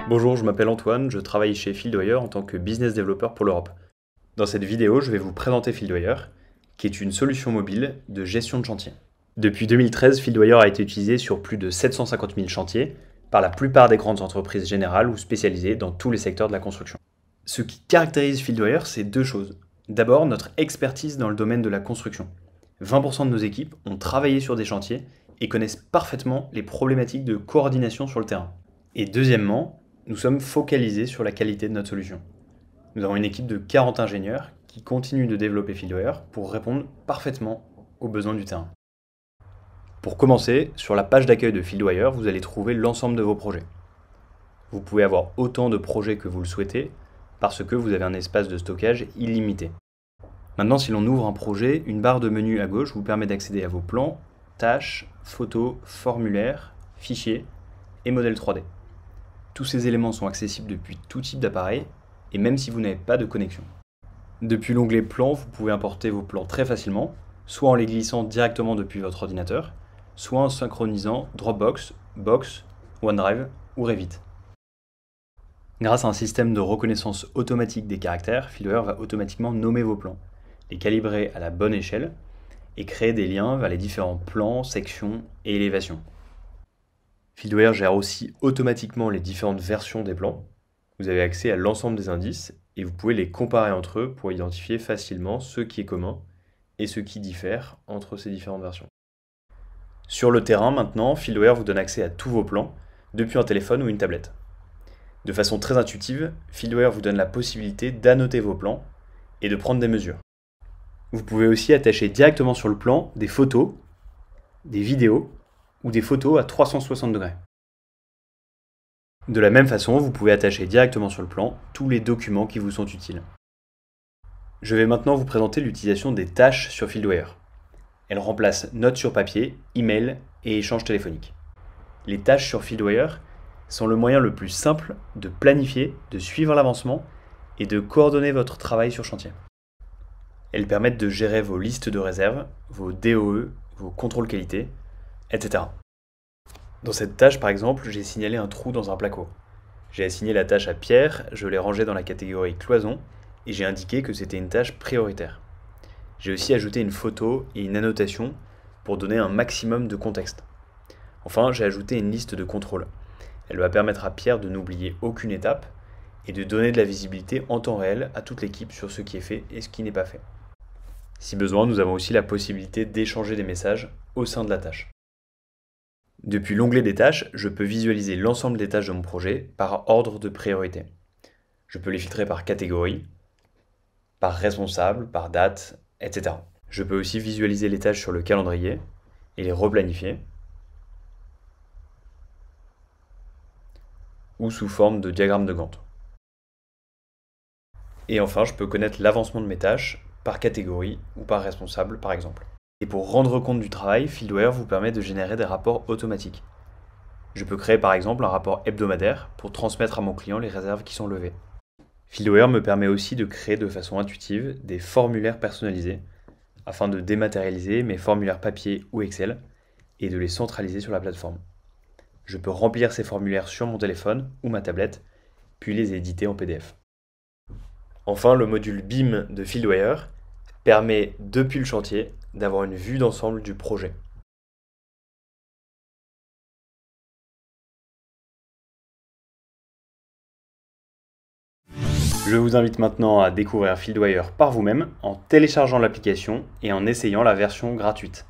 Bonjour, je m'appelle Antoine, je travaille chez Fieldwire en tant que business developer pour l'Europe. Dans cette vidéo, je vais vous présenter Fieldwire, qui est une solution mobile de gestion de chantier. Depuis 2013, Fieldwire a été utilisé sur plus de 750 000 chantiers par la plupart des grandes entreprises générales ou spécialisées dans tous les secteurs de la construction. Ce qui caractérise Fieldwire, c'est deux choses. D'abord, notre expertise dans le domaine de la construction. 20% de nos équipes ont travaillé sur des chantiers et connaissent parfaitement les problématiques de coordination sur le terrain. Et deuxièmement, nous sommes focalisés sur la qualité de notre solution. Nous avons une équipe de 40 ingénieurs qui continuent de développer Fieldwire pour répondre parfaitement aux besoins du terrain. Pour commencer, sur la page d'accueil de Fieldwire, vous allez trouver l'ensemble de vos projets. Vous pouvez avoir autant de projets que vous le souhaitez parce que vous avez un espace de stockage illimité. Maintenant, si l'on ouvre un projet, une barre de menu à gauche vous permet d'accéder à vos plans, tâches, photos, formulaires, fichiers et modèles 3D. Tous ces éléments sont accessibles depuis tout type d'appareil et même si vous n'avez pas de connexion. Depuis l'onglet Plans, vous pouvez importer vos plans très facilement, soit en les glissant directement depuis votre ordinateur, soit en synchronisant Dropbox, Box, OneDrive ou Revit. Grâce à un système de reconnaissance automatique des caractères, Fieldwire va automatiquement nommer vos plans, les calibrer à la bonne échelle et créer des liens vers les différents plans, sections et élévations. Fieldwire gère aussi automatiquement les différentes versions des plans. Vous avez accès à l'ensemble des indices et vous pouvez les comparer entre eux pour identifier facilement ce qui est commun et ce qui diffère entre ces différentes versions. Sur le terrain maintenant, Fieldwire vous donne accès à tous vos plans depuis un téléphone ou une tablette. De façon très intuitive, Fieldwire vous donne la possibilité d'annoter vos plans et de prendre des mesures. Vous pouvez aussi attacher directement sur le plan des photos, des vidéos ou des photos à 360 degrés. De la même façon, vous pouvez attacher directement sur le plan tous les documents qui vous sont utiles. Je vais maintenant vous présenter l'utilisation des tâches sur Fieldwire. Elles remplacent notes sur papier, email et échanges téléphoniques. Les tâches sur Fieldwire sont le moyen le plus simple de planifier, de suivre l'avancement et de coordonner votre travail sur chantier. Elles permettent de gérer vos listes de réserve, vos DOE, vos contrôles qualité, etc. Dans cette tâche, par exemple, j'ai signalé un trou dans un placo. J'ai assigné la tâche à Pierre, je l'ai rangée dans la catégorie cloison et j'ai indiqué que c'était une tâche prioritaire. J'ai aussi ajouté une photo et une annotation pour donner un maximum de contexte. Enfin, j'ai ajouté une liste de contrôles. Elle va permettre à Pierre de n'oublier aucune étape et de donner de la visibilité en temps réel à toute l'équipe sur ce qui est fait et ce qui n'est pas fait. Si besoin, nous avons aussi la possibilité d'échanger des messages au sein de la tâche. Depuis l'onglet des tâches, je peux visualiser l'ensemble des tâches de mon projet par ordre de priorité. Je peux les filtrer par catégorie, par responsable, par date, etc. Je peux aussi visualiser les tâches sur le calendrier et les replanifier, ou sous forme de diagramme de Gantt. Et enfin, je peux connaître l'avancement de mes tâches par catégorie ou par responsable, par exemple. Et pour rendre compte du travail, Fieldwire vous permet de générer des rapports automatiques. Je peux créer par exemple un rapport hebdomadaire pour transmettre à mon client les réserves qui sont levées. Fieldwire me permet aussi de créer de façon intuitive des formulaires personnalisés afin de dématérialiser mes formulaires papier ou Excel et de les centraliser sur la plateforme. Je peux remplir ces formulaires sur mon téléphone ou ma tablette, puis les éditer en PDF. Enfin, le module BIM de Fieldwire permet, depuis le chantier, d'avoir une vue d'ensemble du projet. Je vous invite maintenant à découvrir Fieldwire par vous-même en téléchargeant l'application et en essayant la version gratuite.